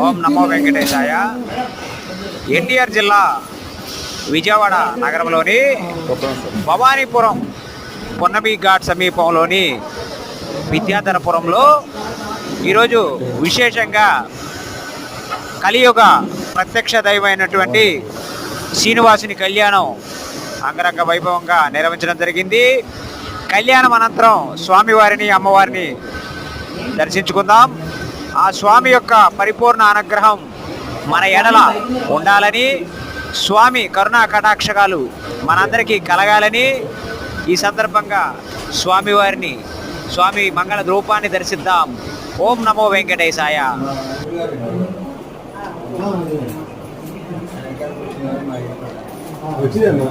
ఓం నమో వెంకటేశాయ. ఎన్టీఆర్ జిల్లా విజయవాడ నగరంలోని భవానీపురం పొన్నమి ఘాట్ సమీపంలోని విద్యాధరపురంలో ఈరోజు విశేషంగా కలియుగ ప్రత్యక్ష దైవమైనటువంటి శ్రీనివాసుని కళ్యాణం అంగరంగ వైభవంగా నిర్వహించడం జరిగింది. కళ్యాణం అనంతరం స్వామివారిని అమ్మవారిని దర్శించుకుందాం. ఆ స్వామి యొక్క పరిపూర్ణ అనుగ్రహం మన ఎడల ఉండాలని, స్వామి కరుణా కటాక్షకాలు మనందరికీ కలగాలని ఈ సందర్భంగా స్వామి మంగళ రూపాన్ని దర్శిద్దాం. ఓం నమో వెంకటేశాయ. వచ్చిందమ్మా